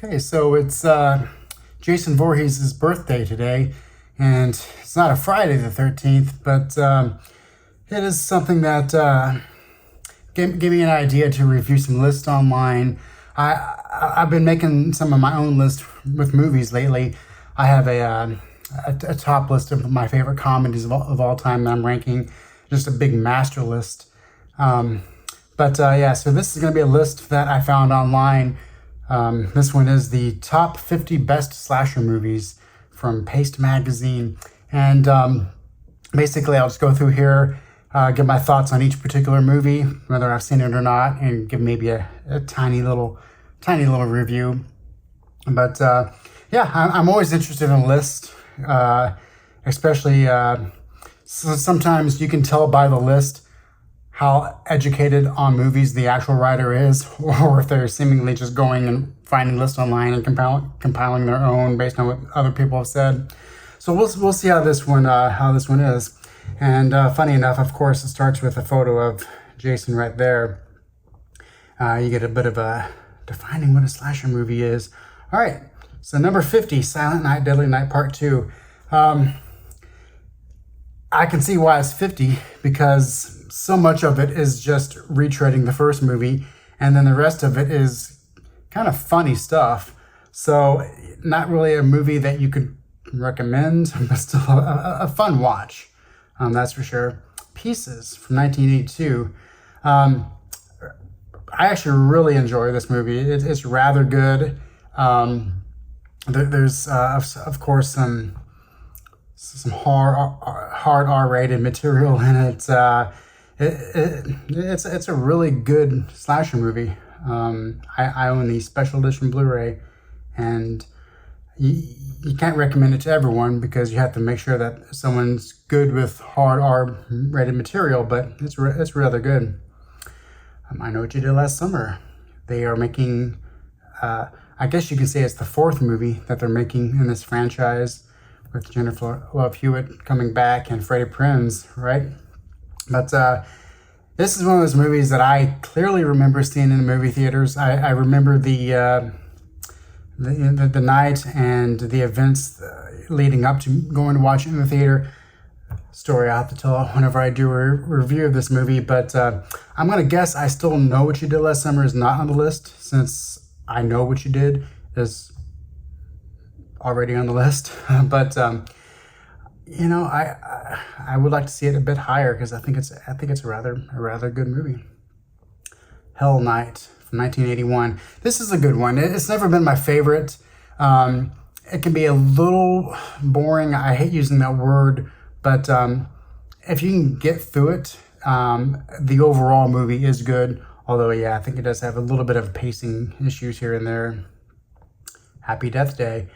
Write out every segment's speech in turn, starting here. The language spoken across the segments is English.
Okay, so it's Jason Voorhees' birthday today, and it's not a Friday the 13th, but it is something that gave me an idea to review some lists online. I've been making some of my own lists with movies lately. I have a top list of my favorite comedies of all time that I'm ranking, just a big master list. So this is going to be a list that I found online. This one is the top 50 best slasher movies from Paste Magazine. And basically, I'll just go through here, give my thoughts on each particular movie, whether I've seen it or not, and give maybe a tiny little review. But I'm always interested in lists, especially sometimes you can tell by the list how educated on movies the actual writer is, or if they're seemingly just going and finding lists online and compiling their own based on what other people have said. So we'll see how this one is. And funny enough, of course, it starts with a photo of Jason right there. You get a bit of a defining what a slasher movie is. All right, so number 50, Silent Night, Deadly Night Part 2. I can see why it's 50 because so much of it is just retreading the first movie, and then the rest of it is kind of funny stuff. So not really a movie that you could recommend, but still a fun watch. That's for sure. Pieces from 1982. I actually really enjoy this movie. It's rather good. There's of course some hard R-rated material in it. It's a really good slasher movie. I own the special edition Blu-ray, and you can't recommend it to everyone because you have to make sure that someone's good with hard R-rated material, but it's rather good. I Know What You Did Last Summer. They are making, I guess you could say it's the fourth movie that they're making in this franchise, with Jennifer Love Hewitt coming back and Freddie Prinze, right? But this is one of those movies that I clearly remember seeing in the movie theaters. I remember the night and the events leading up to going to watch it in the theater. Story I have to tell whenever I do a review of this movie, but I'm going to guess I still Know What You Did Last Summer is not on the list, since I Know What You Did is already on the list. But I would like to see it a bit higher because I think it's a rather good movie. Hell Night from 1981. This is a good one. It's never been my favorite. It can be a little boring. I hate using that word, but if you can get through it, the overall movie is good. Although, yeah, I think it does have a little bit of pacing issues here and there. Happy Death Day.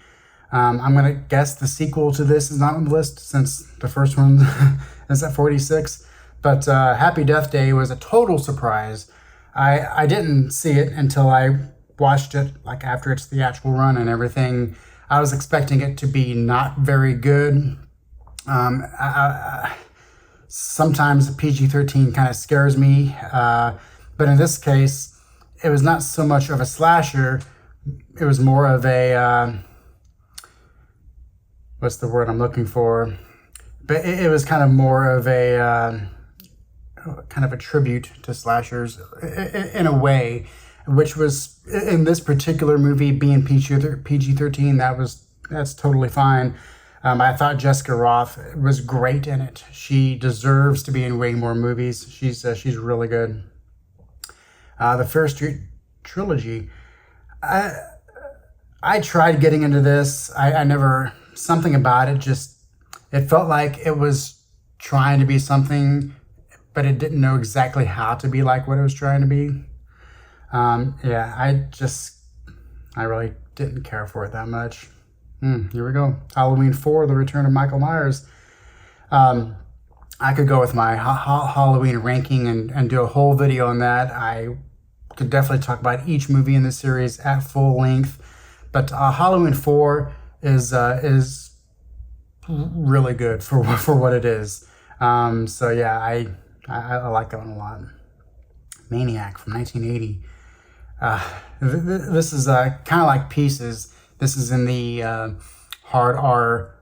I'm going to guess the sequel to this is not on the list since the first one is at 46. But Happy Death Day was a total surprise. I didn't see it until I watched it, like after its theatrical run and everything. I was expecting it to be not very good. Sometimes PG-13 kind of scares me. But in this case, it was not so much of a slasher. It was more of a... what's the word I'm looking for? But it was kind of more of a tribute to slashers in a way, which was in this particular movie being PG-13. That's totally fine. I thought Jessica Rothe was great in it. She deserves to be in way more movies. She's really good. The Fear Street trilogy. I tried getting into this. I never. Something about it it felt like it was trying to be something, but it didn't know exactly how to be like what it was trying to be. I really didn't care for it that much. Here we go. Halloween 4, The Return of Michael Myers. I could go with my Halloween ranking and do a whole video on that. I could definitely talk about each movie in the series at full length, but Halloween 4 is really good for what it is. I like that one a lot. Maniac from 1980. This is kind of like Pieces. This is in the hard R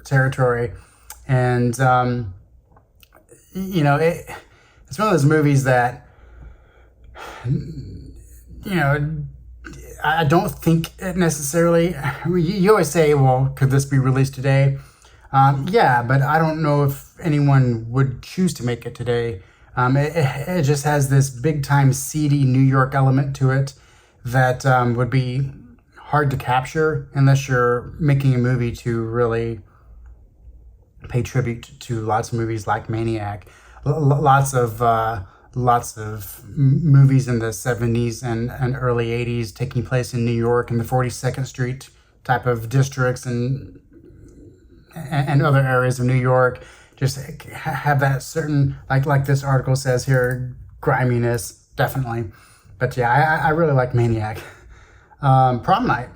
territory, and it's one of those movies that you know I don't think it necessarily. You always say, "Well, could this be released today?" Yeah, but I don't know if anyone would choose to make it today. It just has this big time seedy New York element to it that would be hard to capture unless you're making a movie to really pay tribute to lots of movies like Maniac. Lots of movies in the 70s and early 80s taking place in New York in the 42nd Street type of districts and other areas of New York just have that certain, like this article says here, griminess, definitely. But yeah, I really like Maniac. Prom Night.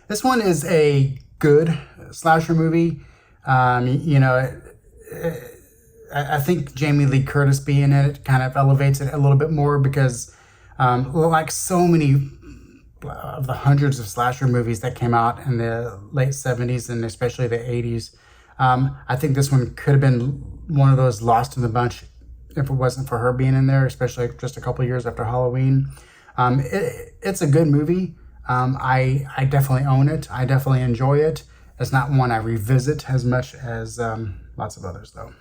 This one is a good slasher movie. I think Jamie Lee Curtis being in it kind of elevates it a little bit more because, like so many of the hundreds of slasher movies that came out in the late 70s and especially the 80s, I think this one could have been one of those lost in the bunch if it wasn't for her being in there, especially just a couple of years after Halloween. It's a good movie. I definitely own it. I definitely enjoy it. It's not one I revisit as much as lots of others, though.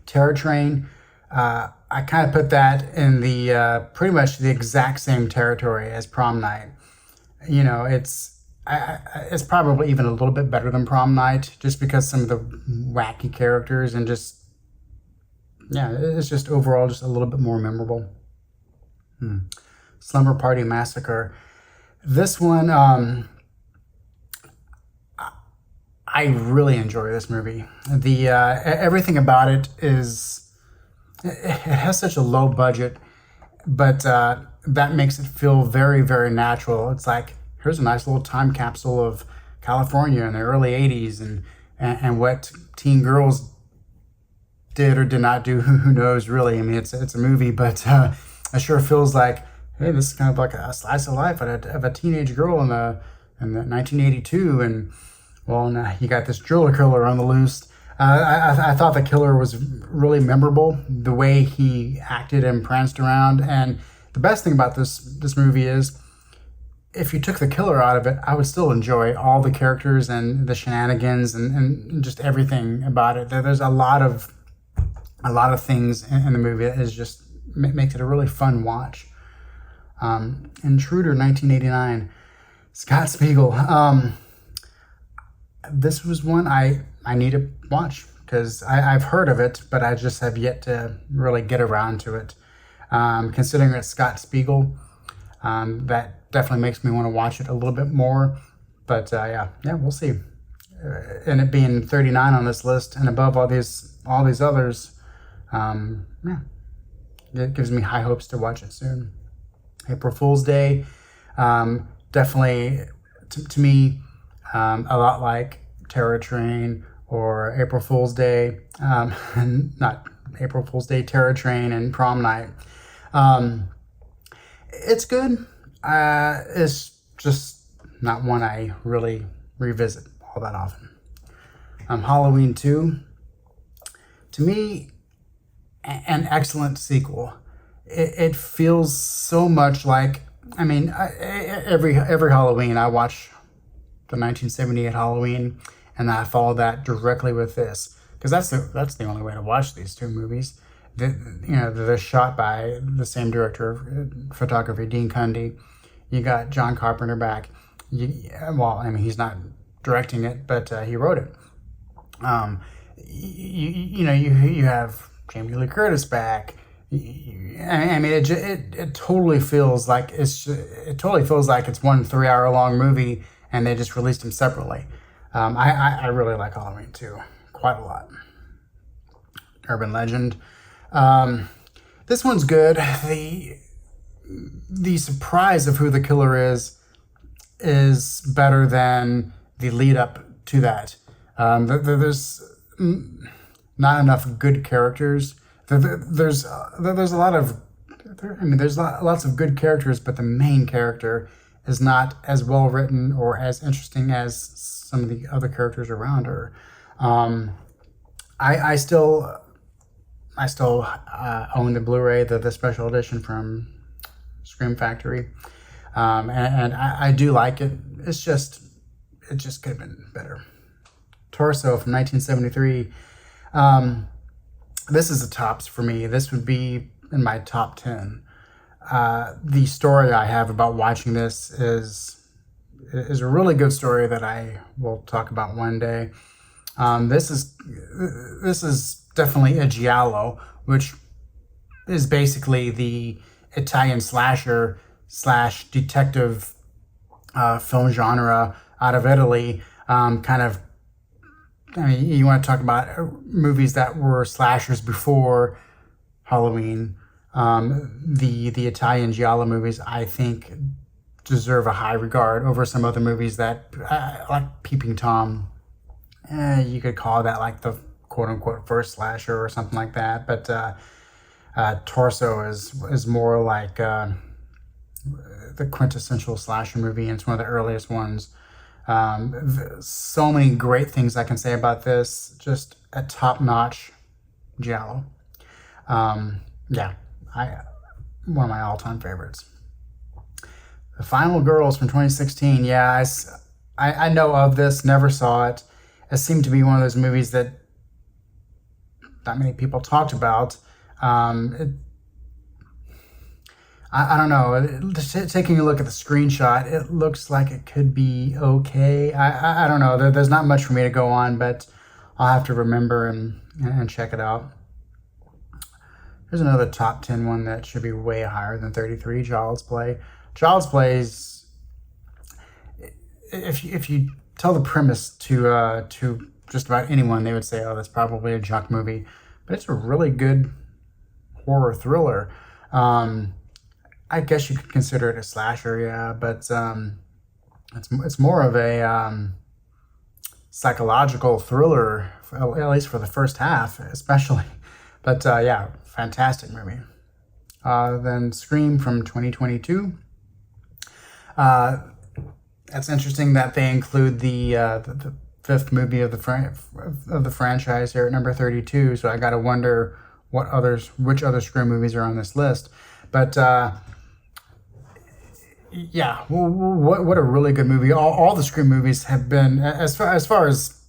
Terror Train, I kind of put that in the pretty much the exact same territory as Prom Night. It's probably even a little bit better than Prom Night, just because some of the wacky characters and it's just overall just a little bit more memorable. Slumber Party Massacre. This one, I really enjoy this movie. The everything about it has such a low budget, but that makes it feel very, very natural. It's like, here's a nice little time capsule of California in the early 80s and what teen girls did or did not do, who knows really. I mean, it's a movie, but it sure feels like, hey, this is kind of like a slice of life of a teenage girl in the 1982, and well, now you got this driller killer on the loose. I thought the killer was really memorable, the way he acted and pranced around. And the best thing about this movie is, if you took the killer out of it, I would still enjoy all the characters and the shenanigans and just everything about it. There's a lot of things in the movie that is just makes it a really fun watch. Intruder 1989, Scott Spiegel. This was one I need to watch because I've heard of it, but I just have yet to really get around to it. Considering it's Scott Spiegel, that definitely makes me want to watch it a little bit more. But yeah, we'll see. And it being 39 on this list and above all these others, it gives me high hopes to watch it soon. April Fool's Day, definitely to me. A lot like Terror Train or April Fool's Day, not April Fool's Day, Terror Train and Prom Night. It's good. It's just not one I really revisit all that often. Halloween 2, to me, an excellent sequel. It feels so much like, I mean, every Halloween I watch the 1978 Halloween, and I follow that directly with this because that's the only way to watch these two movies. They're shot by the same director of photography, Dean Cundy. You got John Carpenter back. He's not directing it, but he wrote it. You have Jamie Lee Curtis back. I mean, it totally feels like it's one 3-hour long movie, and they just released them separately. I really like Halloween 2 quite a lot. Urban Legend. This one's good. The surprise of who the killer is better than the lead up to that. There's not enough good characters. There's a lot of I mean, there's lots of good characters, but the main character is not as well written or as interesting as some of the other characters around her. Um, I still own the Blu-ray, the special edition from Scream Factory, and I do like it. It just could have been better. Torso from 1973. This is the tops for me. This would be in my top 10. The story I have about watching this is a really good story that I will talk about one day. This is definitely a giallo, which is basically the Italian slasher slash detective film genre out of Italy. Kind of, I mean, you want to talk about movies that were slashers before Halloween. The Italian giallo movies, I think, deserve a high regard over some other movies that, like Peeping Tom. You could call that like the quote unquote first slasher or something like that. But Torso is more like the quintessential slasher movie, and it's one of the earliest ones. So many great things I can say about this. Just a top notch giallo. Yeah, one of my all time favorites. The Final Girls from 2016. Yeah, I know of this, never saw it. It seemed to be one of those movies that not many people talked about. I don't know. Taking a look at the screenshot, it looks like it could be okay. I don't know. There's not much for me to go on, but I'll have to remember and check it out. Here's another top 10 one that should be way higher than 33, Child's Play. Child's Play is, if you tell the premise to just about anyone, they would say, oh, that's probably a junk movie. But it's a really good horror thriller. I guess you could consider it a slasher, yeah, but it's more of a psychological thriller, at least for the first half, especially. But yeah, fantastic movie. Then Scream from 2022. That's interesting that they include the fifth movie of the franchise here at number 32. So I got to wonder which other Scream movies are on this list. But yeah, what a really good movie. All the Scream movies have been, as far as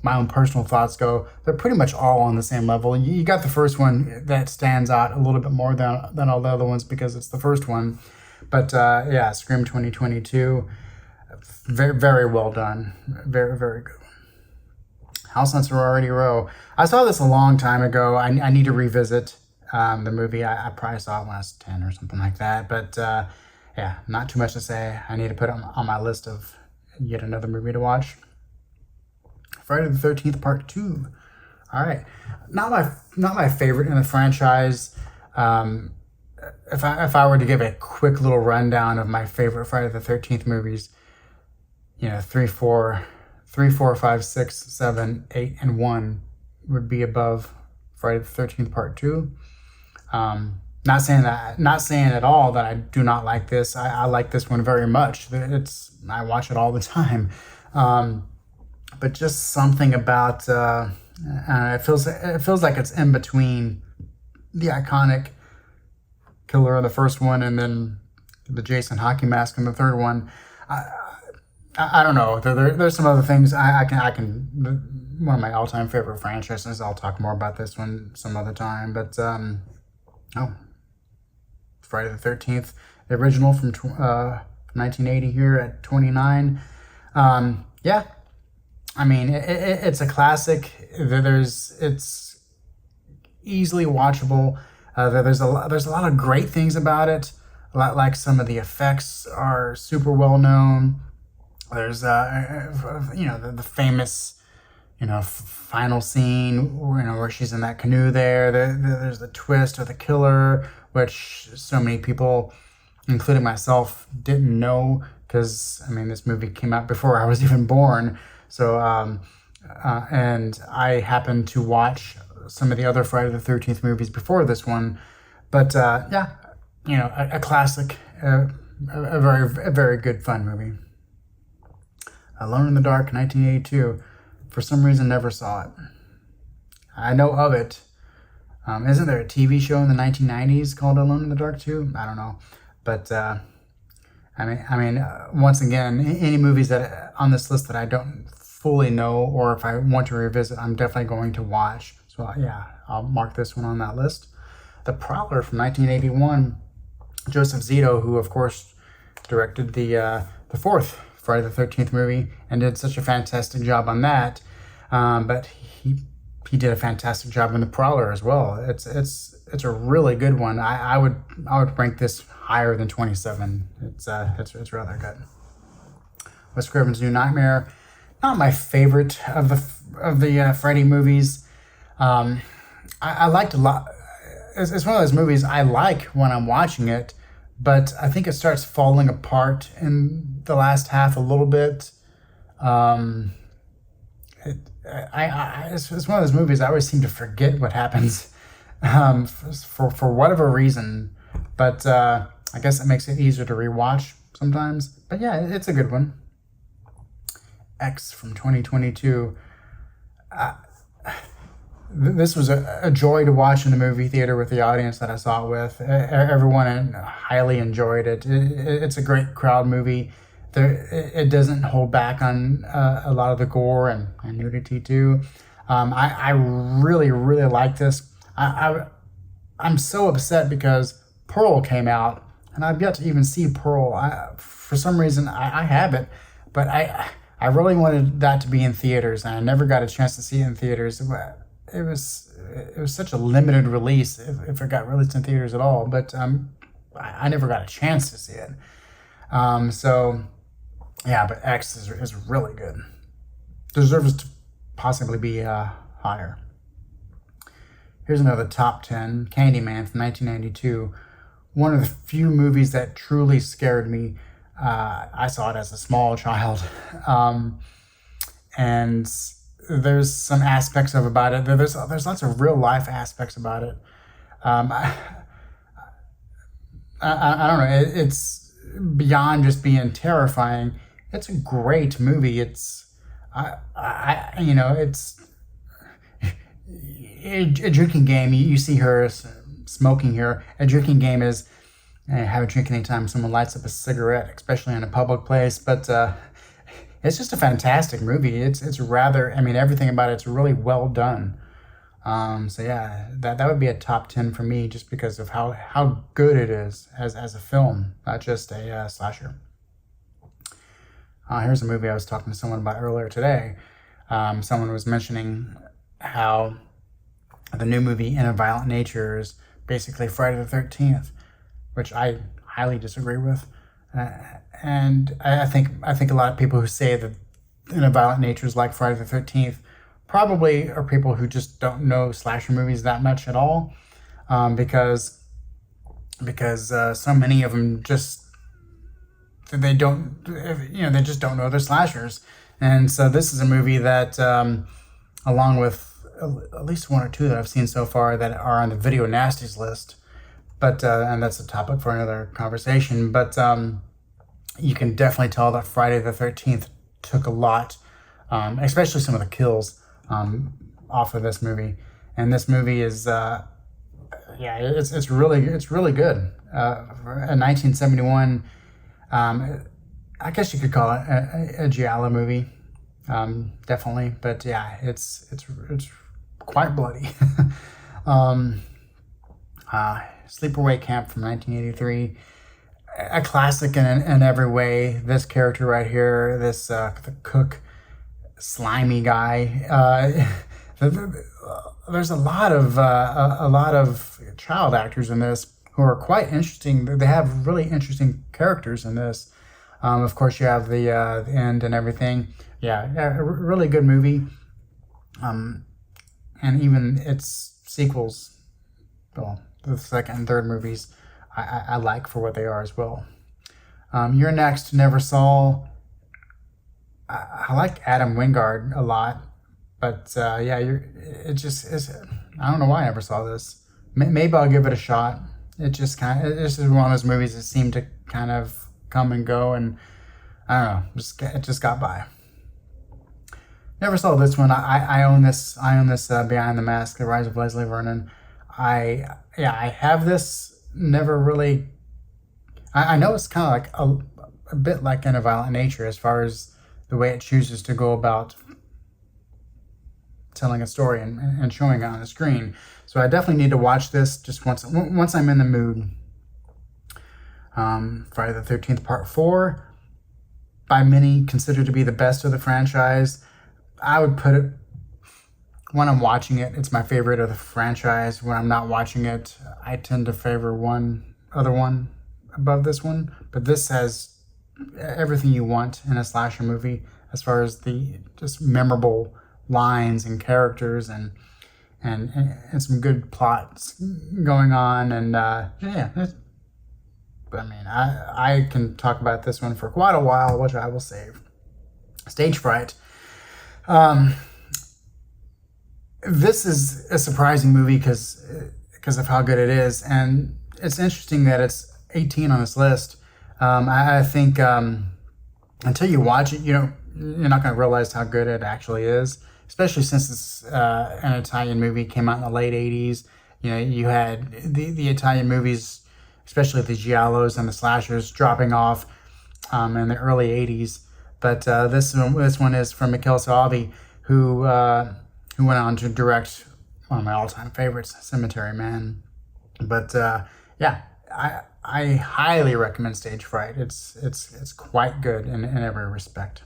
my own personal thoughts go, they're pretty much all on the same level. You got the first one that stands out a little bit more than all the other ones because it's the first one. But yeah, Scream 2022, very, very well done. Very, very good. House on Sorority Row. I saw this a long time ago. I need to revisit the movie. I probably saw it when I was 10 or something like that. But yeah, not too much to say. I need to put it on my list of yet another movie to watch. Friday the 13th Part 2. All right. Not my favorite in the franchise. If I were to give a quick little rundown of my favorite Friday the 13th movies, 3, 4, 5, 6, 7, 8, and 1 would be above Friday the 13th Part 2. Not saying at all that I do not like this. I like this one very much. I watch it all the time. But just something about it feels like it's in between the iconic killer in the first one and then the Jason hockey mask in the third one. I don't know. There's some other things I can. One of my all-time favorite franchises. I'll talk more about this one some other time. But Friday the 13th, the original from 1980 here at 29. Yeah, I mean it's a classic. It's easily watchable. There's a lot of great things about it. A lot, like some of the effects are super well known. There's the famous final scene where she's in that canoe there. There's the twist of the killer, which so many people, including myself, didn't know because this movie came out before I was even born. So and I happened to watch some of the other Friday the 13th movies before this one, But yeah, a classic, a very good fun movie. Alone in the Dark, 1982. For some reason, never saw it. I know of it. Isn't there a TV show in the 1990s called Alone in the Dark too? I don't know, but once again, any movies that on this list that I don't fully know, or if I want to revisit, I'm definitely going to watch. So yeah, I'll mark this one on that list. The Prowler from 1981, Joseph Zito, who of course directed the fourth Friday the 13th movie and did such a fantastic job on that. But he did a fantastic job in The Prowler as well. It's a really good one. I would rank this higher than 27. It's rather good. Wes Craven's New Nightmare, not my favorite of the Freddy movies. I liked a lot. It's one of those movies I like when I'm watching it, but I think it starts falling apart in the last half a little bit. It's one of those movies I always seem to forget what happens, for whatever reason. But I guess it makes it easier to rewatch sometimes. But yeah, it's a good one. X from 2022. This was a joy to watch in the movie theater with the audience that I saw it with. Everyone highly enjoyed it. It's a great crowd movie. It doesn't hold back on a lot of the gore and nudity too. I really, really like this. I'm so upset because Pearl came out and I've yet to even see Pearl. For some reason, I have it, but I really wanted that to be in theaters, and I never got a chance to see it in theaters. It was such a limited release if it got released in theaters at all. But I never got a chance to see it. So yeah, but X is really good. Deserves to possibly be higher. Here's another top 10, Candyman from 1992. One of the few movies that truly scared me. I saw it as a small child. And there's some aspects about it. There's lots of real life aspects about it. I don't know. It's beyond just being terrifying. It's a great movie. It's it's a drinking game. You see her smoking here. A drinking game is have a drink anytime someone lights up a cigarette, especially in a public place. But it's just a fantastic movie. It's rather, everything about it's really well done. So yeah, that would be a top 10 for me, just because of how good it is as a film, not just a slasher. Here's a movie I was talking to someone about earlier today. Someone was mentioning how the new movie In a Violent Nature is basically Friday the 13th, which I highly disagree with. And I think a lot of people who say that In a Violent Nature is like Friday the 13th probably are people who just don't know slasher movies that much at all, because so many of them just they just don't know they're slashers. And so this is a movie that, along with at least one or two that I've seen so far that are on the Video Nasties list, but and that's a topic for another conversation. But you can definitely tell that Friday the 13th took a lot, especially some of the kills, off of this movie. And this movie is it's really good. In 1971, I guess you could call it a giallo movie, definitely. But yeah, it's quite bloody. Sleepaway Camp from 1983, a classic in every way. This character right here, this the cook, slimy guy. There's a lot of child actors in this who are quite interesting. They have really interesting characters in this. Of course, you have the end and everything. Yeah, a really good movie. And even its sequels, well, the second and third movies, I like for what they are as well. You're Next, never saw. I like Adam Wingard a lot, but yeah, it just is. I don't know why I never saw this. Maybe I'll give it a shot. it just it's just one of those movies that seemed to kind of come and go, and I don't know, it just got by. Never saw this one. I own this. I own this Behind the Mask: The Rise of Leslie Vernon. I have this. Never really. I know it's kind of like a bit like In a Violent Nature as far as the way it chooses to go about telling a story and showing it on the screen. So I definitely need to watch this just once I'm in the mood. Friday the 13th Part 4, by many considered to be the best of the franchise. I would put it, when I'm watching it, it's my favorite of the franchise. When I'm not watching it, I tend to favor one other one above this one. But this has everything you want in a slasher movie as far as the just memorable lines and characters and some good plots going on. And I mean, I can talk about this one for quite a while, which I will save. Stage Fright. This is a surprising movie because of how good it is, and it's interesting that it's 18 on this list. I think until you watch it, you're not going to realize how good it actually is, especially since it's an Italian movie, came out in the late 80s. You had the Italian movies, especially the giallos and the slashers, dropping off in the early 80s. But this one is from Michele Soavi, who went on to direct one of my all-time favorites, Cemetery Man. But I highly recommend Stage Fright. It's quite good in every respect.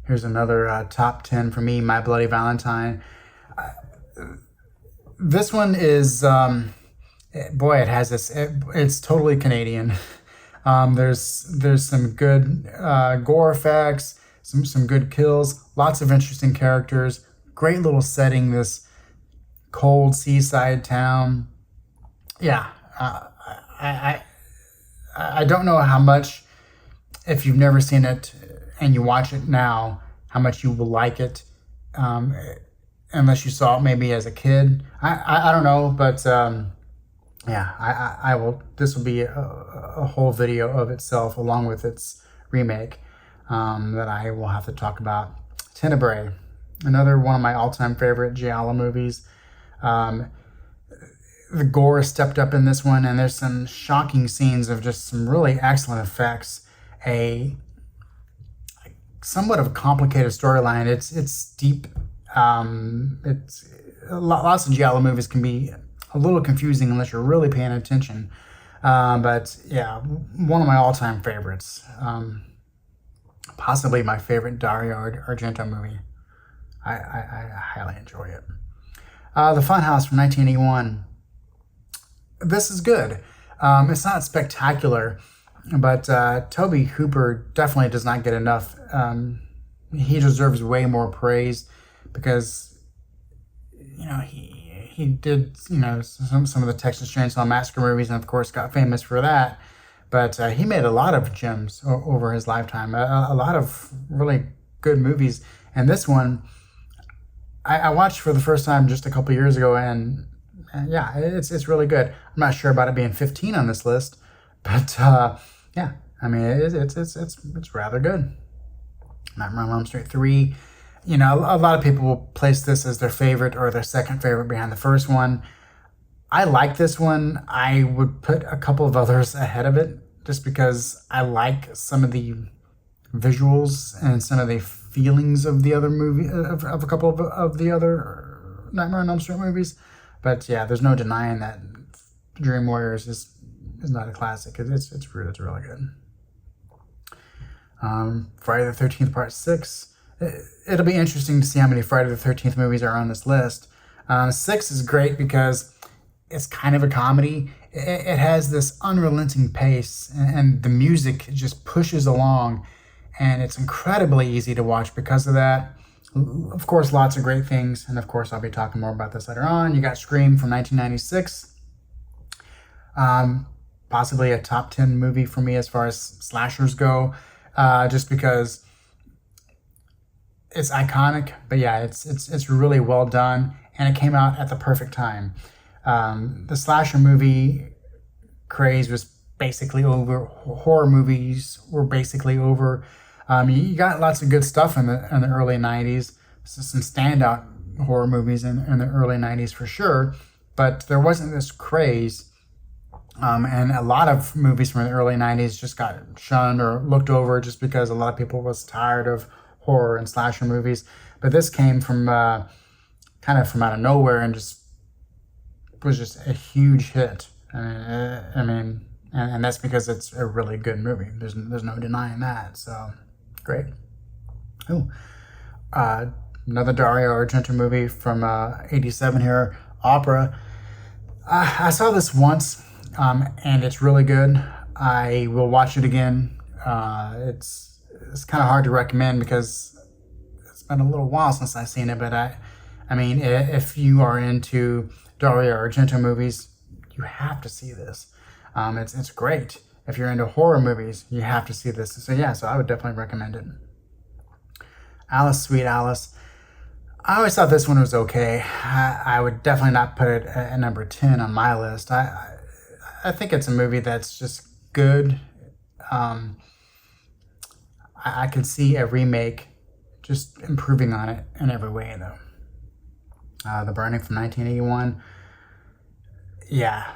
Here's another top 10 for me, My Bloody Valentine. This one is, it has this, it's totally Canadian. There's some good gore effects, some good kills, lots of interesting characters, great little setting, this cold seaside town. Yeah, I don't know how much, if you've never seen it and you watch it now, how much you will like it, unless you saw it maybe as a kid. I don't know, but I will. This will be a whole video of itself along with its remake that I will have to talk about. Tenebrae, another one of my all-time favorite giallo movies. The gore stepped up in this one, and there's some shocking scenes of just some really excellent effects. A somewhat of a complicated storyline. It's deep. It's lots of giallo movies can be a little confusing unless you're really paying attention. But yeah, one of my all-time favorites. Possibly my favorite Dario Argento movie. I highly enjoy it. The Funhouse from 1981. This is good. It's not spectacular, but Tobe Hooper definitely does not get enough. He deserves way more praise because he did some of the Texas Chainsaw Massacre movies, and of course got famous for that. But he made a lot of gems over his lifetime, a lot of really good movies. And this one, I watched for the first time just a couple years ago, and yeah, it's really good. I'm not sure about it being 15 on this list, but yeah, I mean it's rather good. Nightmare on Elm Street 3. A lot of people will place this as their favorite or their second favorite behind the first one. I like this one. I would put a couple of others ahead of it just because I like some of the visuals and some of the feelings of the other movie, of a couple of the other Nightmare on Elm Street movies. But yeah, there's no denying that Dream Warriors is not a classic. It's really good. Friday the 13th Part 6. It'll be interesting to see how many Friday the 13th movies are on this list. 6 is great because it's kind of a comedy. It has this unrelenting pace, and the music just pushes along, and it's incredibly easy to watch because of that. Of course, lots of great things, and of course, I'll be talking more about this later on. You got Scream from 1996. Possibly a top 10 movie for me as far as slashers go, just because it's iconic, but yeah, it's really well done, and it came out at the perfect time. The slasher movie craze was basically over. Horror movies were basically over. You got lots of good stuff in the early '90s. Some standout horror movies in the early '90s for sure, but there wasn't this craze. And a lot of movies from the early '90s just got shunned or looked over just because a lot of people was tired of horror and slasher movies. But this came from kind of from out of nowhere and just was just a huge hit. And that's because it's a really good movie. There's no denying that. So great. Oh, another Dario Argento movie from '87 here, Opera. I saw this once, and it's really good. I will watch it again. It's kind of hard to recommend because it's been a little while since I've seen it. But if you are into Dario Argento movies, you have to see this. It's great. If you're into horror movies, you have to see this. So I would definitely recommend it. Alice, Sweet Alice. I always thought this one was okay. I would definitely not put it at number 10 on my list. I think it's a movie that's just good. I could see a remake just improving on it in every way, though. The Burning from 1981. Yeah.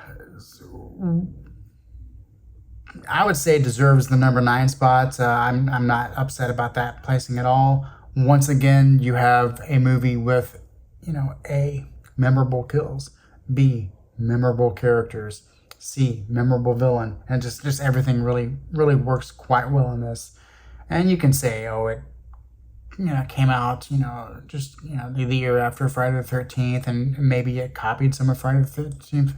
I would say deserves the number 9 spot. I'm not upset about that placing at all. Once again, you have a movie with, A, memorable kills, B, memorable characters, C, memorable villain, and just everything really, really works quite well in this. And you can say, it came out, the year after Friday the 13th, and maybe it copied some of Friday the 13th.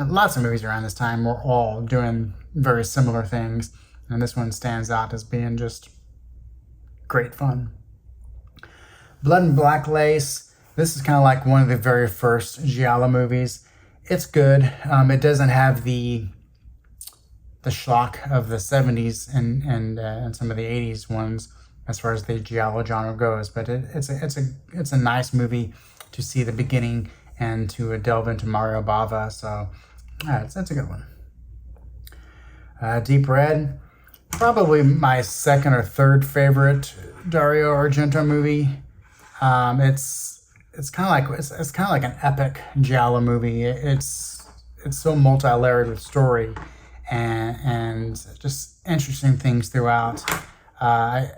Lots of movies around this time were all doing very similar things, and this one stands out as being just great fun. Blood and Black Lace. This is kind of like one of the very first Giallo movies. It's good. It doesn't have the schlock of the '70s and some of the '80s ones as far as the Giallo genre goes, but it's a nice movie to see the beginning and to delve into Mario Bava. So that's a good one. Deep Red, probably my second or third favorite Dario Argento movie. It's kind of like an epic Giallo movie. It's so multi-layered with story and just interesting things throughout. I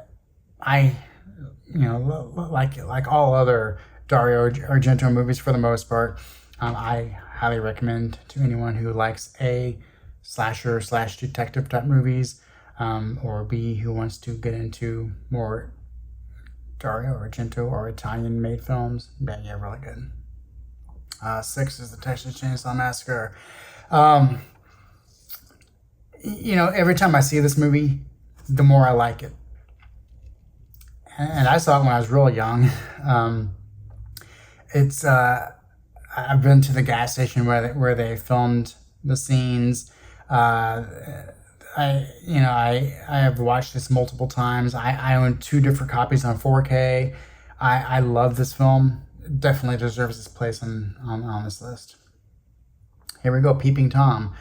like all other Dario Argento movies for the most part, I highly recommend to anyone who likes A, slasher / detective type movies, or B, who wants to get into more Dario Argento or Italian made films. Yeah, really good. 6 is the Texas Chainsaw Massacre. Every time I see this movie, the more I like it. And I saw it when I was real young. I've been to the gas station where they filmed the scenes. I have watched this multiple times. I own 2 different copies on 4K. I love this film. It definitely deserves its place on this list. Here we go, Peeping Tom.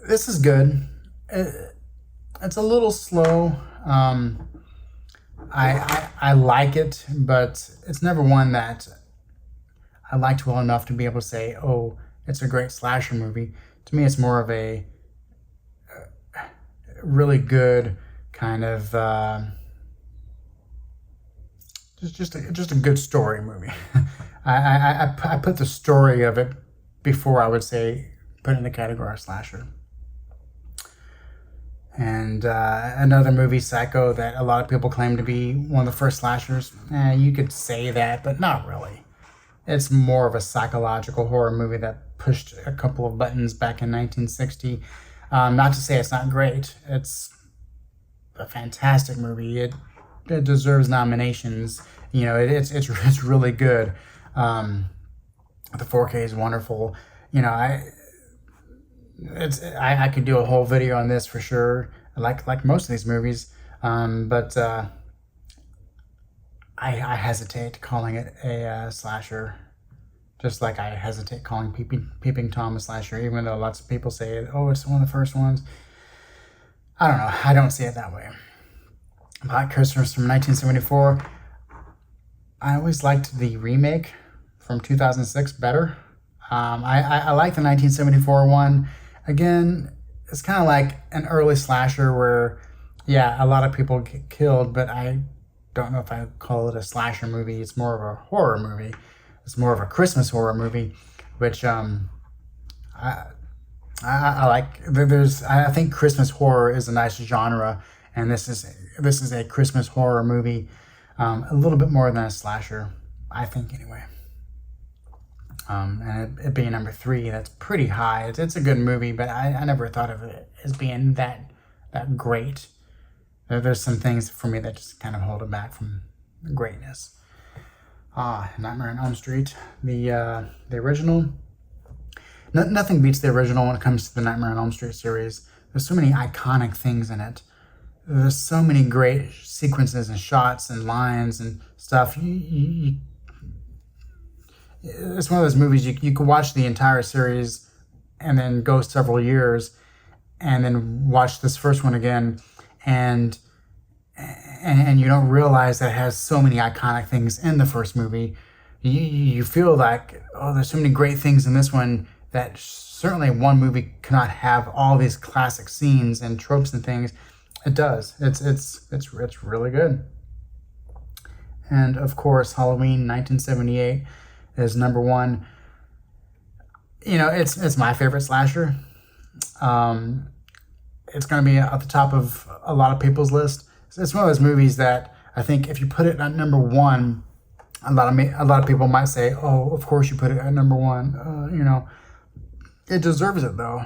This is good. It's a little slow. I like it, but it's never one that I liked well enough to be able to say, oh, it's a great slasher movie. To me, it's more of a really good kind of just a good story movie. I put the story of it before I would say put it in the category of slasher. And another movie, Psycho, that a lot of people claim to be one of the first slashers. You could say that, but not really. It's more of a psychological horror movie that pushed a couple of buttons back in 1960. Not to say it's not great. It's a fantastic movie. It deserves nominations. It's really good. The 4K is wonderful. I could do a whole video on this for sure. Like most of these movies, but I hesitate calling it a slasher, Just like I hesitate calling Peeping Tom a slasher, even though lots of people say, oh, it's one of the first ones. I don't know. I don't see it that way. Black Christmas from 1974. I always liked the remake from 2006 better. I like the 1974 one. Again, it's kind of like an early slasher where, yeah, a lot of people get killed, but I don't know if I call it a slasher movie. It's more of a horror movie. It's more of a Christmas horror movie, which I like. I think Christmas horror is a nice genre, and this is a Christmas horror movie, a little bit more than a slasher, I think anyway. And it being number 3, that's pretty high. It's a good movie, but I never thought of it as being that great. There's some things for me that just kind of hold it back from greatness. Nightmare on Elm Street, the original. Nothing beats the original when it comes to the Nightmare on Elm Street series. There's so many iconic things in it. There's so many great sequences and shots and lines and stuff. It's one of those movies you could watch the entire series and then go several years and then watch this first one again and you don't realize that it has so many iconic things in the first movie. You feel like, oh, there's so many great things in this one that certainly one movie cannot have all these classic scenes and tropes and things. It does. It's really good. And of course, Halloween 1978 is number 1. You know, it's my favorite slasher. It's going to be at the top of a lot of people's list. It's one of those movies that I think if you put it at number 1, a lot of people might say, "Oh, of course you put it at number 1." You know, it deserves it though.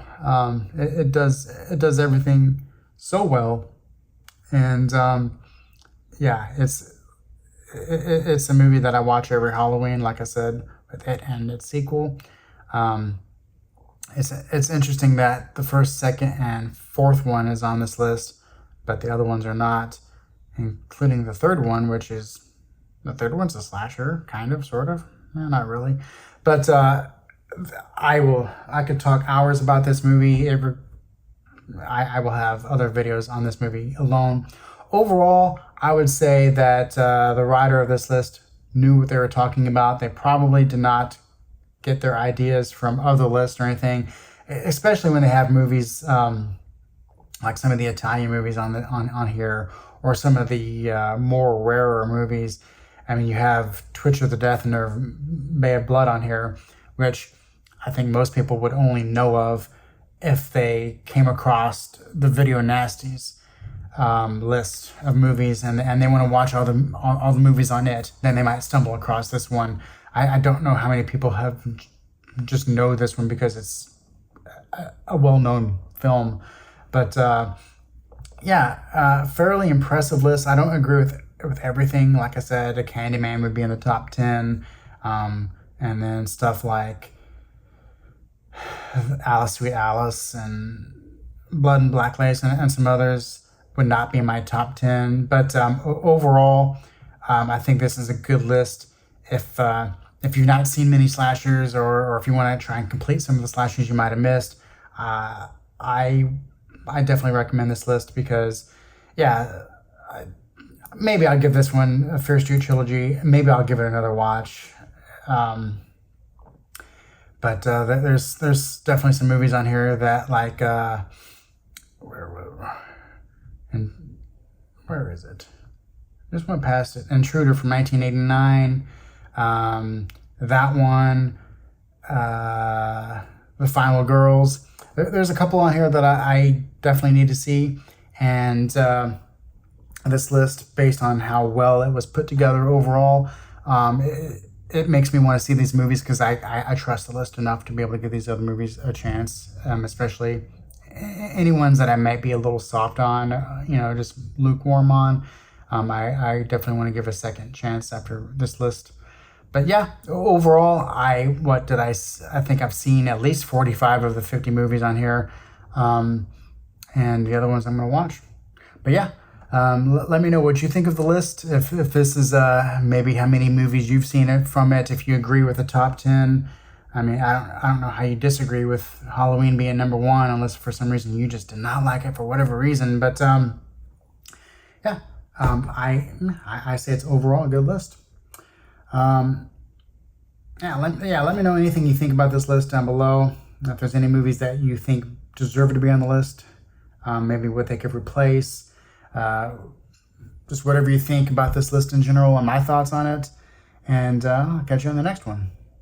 It does everything so well, and yeah, it's a movie that I watch every Halloween. Like I said, with it and its sequel. It's interesting that the first, second, and fourth one is on this list, but the other ones are not, including the third one, which is the third one's a slasher, kind of, sort of, not really. But I could talk hours about this movie. I will have other videos on this movie alone. Overall, I would say that the writer of this list knew what they were talking about. They probably did not get their ideas from other lists or anything, especially when they have movies like some of the Italian movies on here, or some of the more rarer movies. I mean, you have Twitch of the Death Nerve, Bay of Blood on here, which I think most people would only know of if they came across the Video Nasties list of movies, and they want to watch all the movies on it. Then they might stumble across this one. I don't know how many people have just know this one because it's a well-known film, but fairly impressive list. I don't agree with everything. Like I said, a Candyman would be in the top 10, and then stuff like Alice, Sweet Alice, and Blood and Black Lace, and some others would not be in my top 10. But overall, I think this is a good list. If you've not seen many slashers, or if you want to try and complete some of the slashers you might have missed, I definitely recommend this list because, yeah, maybe I'll give this one a Fear Street trilogy. Maybe I'll give it another watch. But there's definitely some movies on here that, like, where is it? Just went past it. Intruder from 1989. That one. The Final Girls. There's a couple on here that I definitely need to see, and this list, based on how well it was put together overall, it makes me want to see these movies because I trust the list enough to be able to give these other movies a chance, especially any ones that I might be a little soft on, just lukewarm on. I definitely want to give a second chance after this list. But yeah, overall, I think I've seen at least 45 of the 50 movies on here, and the other ones I'm going to watch. But yeah, Let me know what you think of the list. If this is maybe how many movies you've seen it from it. If you agree with the top 10. I mean, I don't know how you disagree with Halloween being number one, unless for some reason you just did not like it for whatever reason. But yeah, I say it's overall a good list. Um, let me know anything you think about this list down below. If there's any movies that you think deserve to be on the list, maybe what they could replace, just whatever you think about this list in general and my thoughts on it. And I'll catch you on the next one.